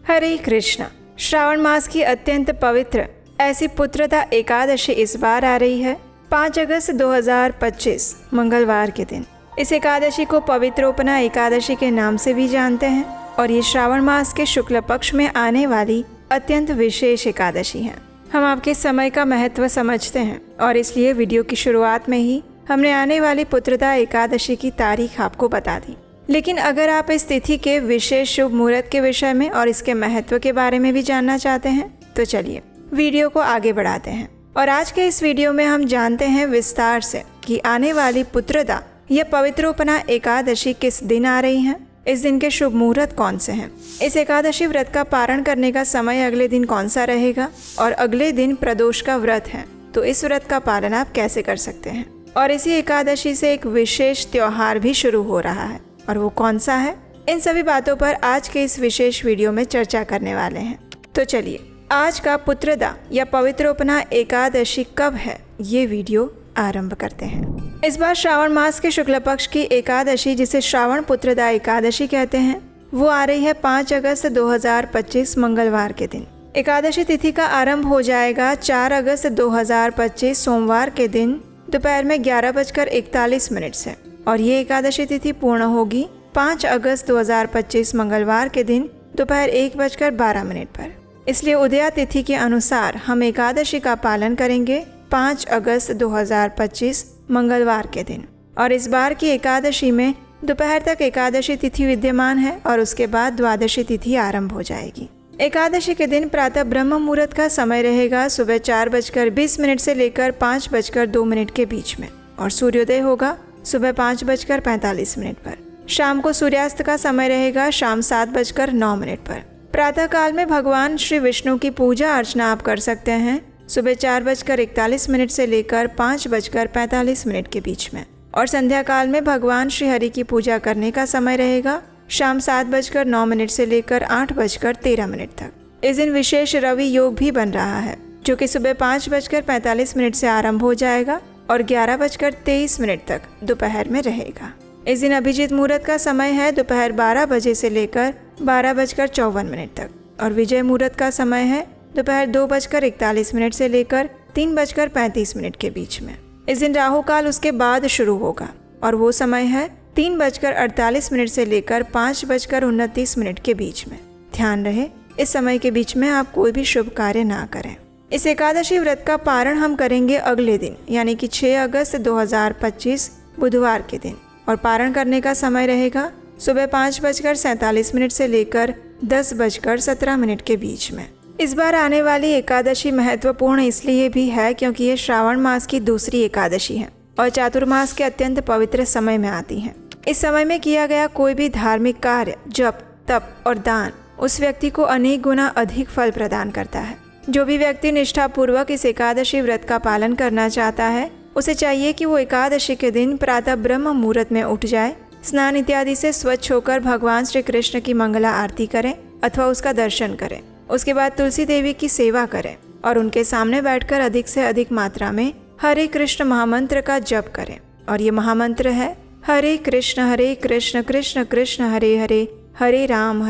हरे कृष्णा। श्रावण मास की अत्यंत पवित्र ऐसी पुत्रदा एकादशी इस बार आ रही है 5 अगस्त 2025 मंगलवार के दिन। इस एकादशी को पवित्रोपना एकादशी के नाम से भी जानते हैं और ये श्रावण मास के शुक्ल पक्ष में आने वाली अत्यंत विशेष एकादशी है। हम आपके समय का महत्व समझते हैं और इसलिए वीडियो की शुरुआत में ही हमने आने वाली पुत्रदा एकादशी की तारीख आपको बता दी। लेकिन अगर आप इस तिथि के विशेष शुभ मुहूर्त के विषय में और इसके महत्व के बारे में भी जानना चाहते हैं तो चलिए वीडियो को आगे बढ़ाते हैं। और आज के इस वीडियो में हम जानते हैं विस्तार से कि आने वाली पुत्रदा या पवित्रोपना एकादशी किस दिन आ रही है, इस दिन के शुभ मुहूर्त कौन से हैं, इस एकादशी व्रत का पारण करने का समय अगले दिन कौन सा रहेगा और अगले दिन प्रदोष का व्रत है तो इस व्रत का पालन आप कैसे कर सकते हैं। और इसी एकादशी से एक विशेष त्योहार भी शुरू हो रहा है और वो कौन सा है, इन सभी बातों पर आज के इस विशेष वीडियो में चर्चा करने वाले हैं। तो चलिए आज का पुत्रदा या पवित्रोपना एकादशी कब है ये वीडियो आरंभ करते हैं। इस बार श्रावण मास के शुक्ल पक्ष की एकादशी जिसे श्रावण पुत्रदा एकादशी कहते हैं वो आ रही है 5 अगस्त 2025 मंगलवार के दिन। एकादशी तिथि का आरंभ हो जाएगा 4 अगस्त 2025 सोमवार के दिन दोपहर में 11:41 से और ये एकादशी तिथि पूर्ण होगी 5 अगस्त 2025 मंगलवार के दिन दोपहर 1:12 पर। इसलिए उदया तिथि के अनुसार हम एकादशी का पालन करेंगे 5 अगस्त 2025 मंगलवार के दिन। और इस बार की एकादशी में दोपहर तक एकादशी तिथि विद्यमान है और उसके बाद द्वादशी तिथि आरंभ हो जाएगी। एकादशी के दिन प्रातः ब्रह्म मुहूर्त का समय रहेगा सुबह 4:20 से लेकर 5:02 के बीच में और सूर्योदय होगा सुबह 5:45 पर। शाम को सूर्यास्त का समय रहेगा शाम 7:09 पर। प्रातः काल में भगवान श्री विष्णु की पूजा अर्चना आप कर सकते हैं सुबह 4:41 से लेकर 5:45 के बीच में। और संध्या काल में भगवान श्री हरि की पूजा करने का समय रहेगा शाम 7:09 से लेकर 8:13 तक। इस दिन विशेष रवि योग भी बन रहा है जो कि सुबह 5:45 से आरंभ हो जाएगा और 11:23 तक दोपहर में रहेगा। इस दिन अभिजीत मुहूर्त का समय है दोपहर 12 बजे से लेकर 12:54 तक और विजय मुहूर्त का समय है दोपहर 2:41 से लेकर 3:35 के बीच में। इस दिन राहु काल उसके बाद शुरू होगा और वो समय है 3:48 से लेकर 5:29 के बीच में। ध्यान रहे इस समय के बीच में आप कोई भी शुभ कार्य ना करें। इस एकादशी व्रत का पारण हम करेंगे अगले दिन यानी कि 6 अगस्त 2025 बुधवार के दिन और पारण करने का समय रहेगा सुबह 5:47 से लेकर 10:17 के बीच में। इस बार आने वाली एकादशी महत्वपूर्ण इसलिए भी है क्योंकि ये श्रावण मास की दूसरी एकादशी है और चातुर्मास के अत्यंत पवित्र समय में आती है। इस समय में किया गया कोई भी धार्मिक कार्य, जप, तप और दान उस व्यक्ति को अनेक गुना अधिक फल प्रदान करता है। जो भी व्यक्ति निष्ठापूर्वक इस एकादशी व्रत का पालन करना चाहता है उसे चाहिए कि वो एकादशी के दिन प्रातः ब्रह्म मुहूर्त में उठ जाए, स्नान इत्यादि से स्वच्छ होकर भगवान श्री कृष्ण की मंगला आरती करें अथवा उसका दर्शन करें। उसके बाद तुलसी देवी की सेवा करें और उनके सामने बैठकर अधिक से अधिक मात्रा में हरे कृष्ण महामंत्र का जप करें। और ये महामंत्र है हरे कृष्ण कृष्ण कृष्ण हरे हरे, हरे राम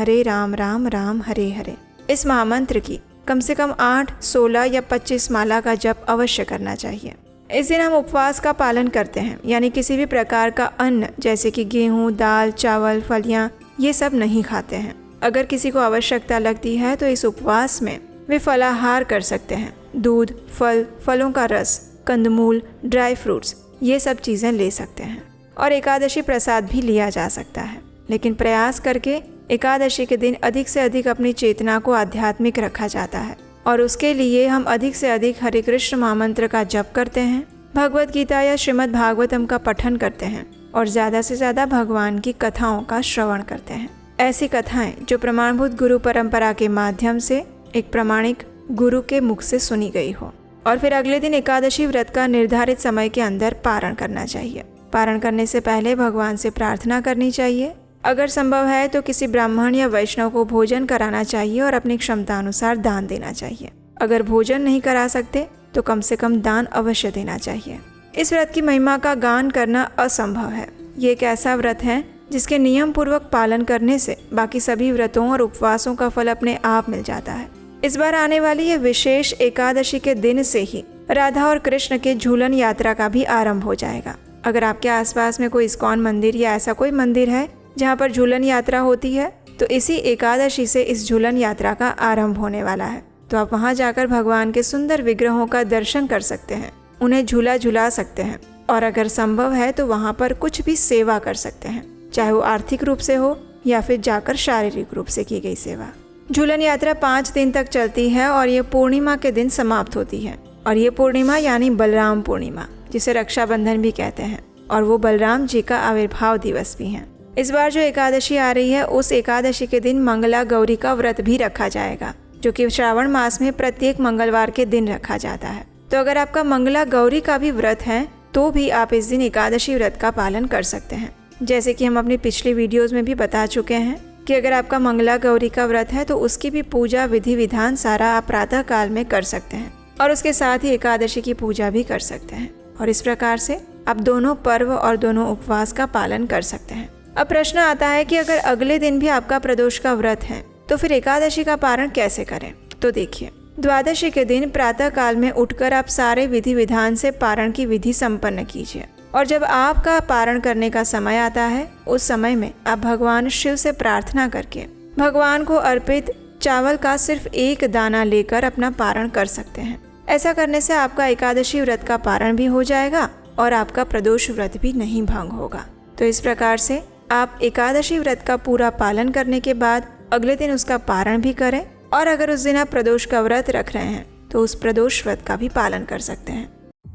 राम राम हरे हरे। इस महामंत्र की कम से कम 8, 16 या 25 माला का जप अवश्य करना चाहिए। इस दिन हम उपवास का पालन करते हैं यानी किसी भी प्रकार का अन्न जैसे कि गेहूं, दाल, चावल, फलियां ये सब नहीं खाते हैं। अगर किसी को आवश्यकता लगती है तो इस उपवास में वे फलाहार कर सकते हैं। दूध, फल, फलों का रस, कंदमूल, ड्राई फ्रूट्स ये सब चीज़ें ले सकते हैं और एकादशी प्रसाद भी लिया जा सकता है। लेकिन प्रयास करके एकादशी के दिन अधिक से अधिक अपनी चेतना को आध्यात्मिक रखा जाता है और उसके लिए हम अधिक से अधिक हरे कृष्ण महामंत्र का जप करते हैं, भगवत गीता या श्रीमद् भागवतम का पठन करते हैं और ज़्यादा से ज़्यादा भगवान की कथाओं का श्रवण करते हैं। ऐसी कथाएं जो प्रमाणभूत गुरु परंपरा के माध्यम से एक प्रामाणिक गुरु के मुख से सुनी गई हो। और फिर अगले दिन एकादशी व्रत का निर्धारित समय के अंदर पारण करना चाहिए। पारण करने से पहले भगवान से प्रार्थना करनी चाहिए। अगर संभव है तो किसी ब्राह्मण या वैष्णव को भोजन कराना चाहिए और अपनी क्षमता अनुसार दान देना चाहिए। अगर भोजन नहीं करा सकते तो कम से कम दान अवश्य देना चाहिए। इस व्रत की महिमा का गान करना असंभव है। ये एक ऐसा व्रत है जिसके नियम पूर्वक पालन करने से बाकी सभी व्रतों और उपवासों का फल अपने आप मिल जाता है। इस बार आने वाली ये विशेष एकादशी के दिन से ही राधा और कृष्ण के झूलन यात्रा का भी आरंभ हो जाएगा। अगर आपके आसपास में कोई इस्कॉन मंदिर या ऐसा कोई मंदिर है जहाँ पर झूलन यात्रा होती है, तो इसी एकादशी से इस झूलन यात्रा का आरंभ होने वाला है। तो आप वहाँ जाकर भगवान के सुंदर विग्रहों का दर्शन कर सकते हैं, उन्हें झूला झुला सकते हैं और अगर संभव है तो वहाँ पर कुछ भी सेवा कर सकते हैं, चाहे वो आर्थिक रूप से हो या फिर जाकर शारीरिक रूप से की गई सेवा। झूलन यात्रा 5 दिन तक चलती है और ये पूर्णिमा के दिन समाप्त होती है। और ये पूर्णिमा यानी बलराम पूर्णिमा, जिसे रक्षाबंधन भी कहते हैं, और वो बलराम जी का आविर्भाव दिवस भी है। इस बार जो एकादशी आ रही है, उस एकादशी के दिन मंगला गौरी का व्रत भी रखा जाएगा, जो कि श्रावण मास में प्रत्येक मंगलवार के दिन रखा जाता है। तो अगर आपका मंगला गौरी का भी व्रत है तो भी आप इस दिन एकादशी व्रत का पालन कर सकते हैं। जैसे कि हम अपनी पिछली वीडियोस में भी बता चुके हैं कि अगर आपका मंगला गौरी का व्रत है तो उसकी भी पूजा विधि विधान सारा आप प्रातः काल में कर सकते हैं और उसके साथ ही एकादशी की पूजा भी कर सकते हैं। और इस प्रकार से आप दोनों पर्व और दोनों उपवास का पालन कर सकते हैं। अब प्रश्न आता है कि अगर अगले दिन भी आपका प्रदोष का व्रत है तो फिर एकादशी का पारण कैसे करें। तो देखिए, द्वादशी के दिन प्रातः काल में उठकर आप सारे विधि विधान से पारण की विधि संपन्न कीजिए और जब आपका पारण करने का समय आता है, उस समय में आप भगवान शिव से प्रार्थना करके भगवान को अर्पित चावल का सिर्फ 1 दाना लेकर अपना पारण कर सकते हैं। ऐसा करने से आपका एकादशी व्रत का पारण भी हो जाएगा और आपका प्रदोष व्रत भी नहीं भंग होगा। तो इस प्रकार से आप एकादशी व्रत का पूरा पालन करने के बाद अगले दिन उसका पारण भी करें और अगर उस दिन आप प्रदोष का व्रत रख रहे हैं तो उस प्रदोष व्रत का भी पालन कर सकते हैं।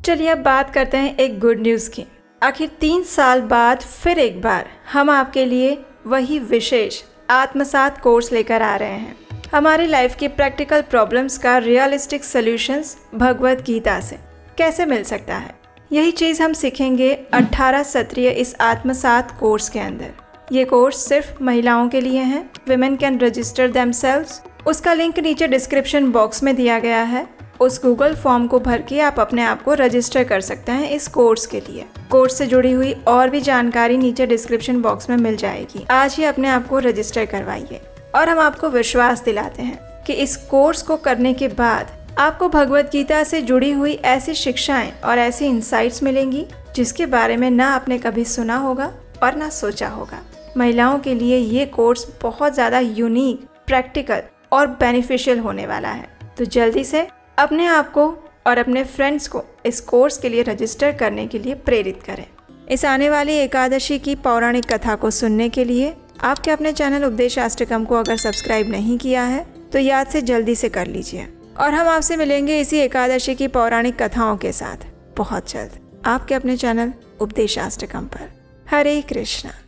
चलिए अब बात करते हैं एक गुड न्यूज़ की। आखिर 3 साल बाद फिर एक बार हम आपके लिए वही विशेष आत्मसात कोर्स लेकर आ रहे हैं। हमारी लाइफ की प्रैक्टिकल प्रॉब्लम्स का रियलिस्टिक सॉल्यूशंस भगवत गीता से कैसे मिल सकता है, यही चीज़ हम सीखेंगे 18 सत्रीय इस आत्मसात कोर्स के अंदर। ये कोर्स सिर्फ महिलाओं के लिए है। Women can register themselves. उसका लिंक नीचे डिस्क्रिप्शन बॉक्स में दिया गया है। उस गूगल फॉर्म को भर के आप अपने आप को रजिस्टर कर सकते हैं इस कोर्स के लिए। कोर्स से जुड़ी हुई और भी जानकारी नीचे डिस्क्रिप्शन बॉक्स में मिल जाएगी। आज ही अपने आप को रजिस्टर करवाइए और हम आपको विश्वास दिलाते हैं कि इस कोर्स को करने के बाद आपको भगवत गीता से जुड़ी हुई ऐसी शिक्षाएं और ऐसी इंसाइट्स मिलेंगी जिसके बारे में ना आपने कभी सुना होगा और ना सोचा होगा। महिलाओं के लिए ये कोर्स बहुत ज़्यादा यूनिक, प्रैक्टिकल और बेनिफिशियल होने वाला है। तो जल्दी से अपने आप को और अपने फ्रेंड्स को इस कोर्स के लिए रजिस्टर करने के लिए प्रेरित करें। इस आने वाली एकादशी की पौराणिक कथा को सुनने के लिए आपके अपने चैनल उपदेशाष्टकम को अगर सब्सक्राइब नहीं किया है तो याद से जल्दी से कर लीजिए और हम आपसे मिलेंगे इसी एकादशी की पौराणिक कथाओं के साथ बहुत जल्द आपके अपने चैनल उपदेशाष्टकम पर। हरे कृष्णा।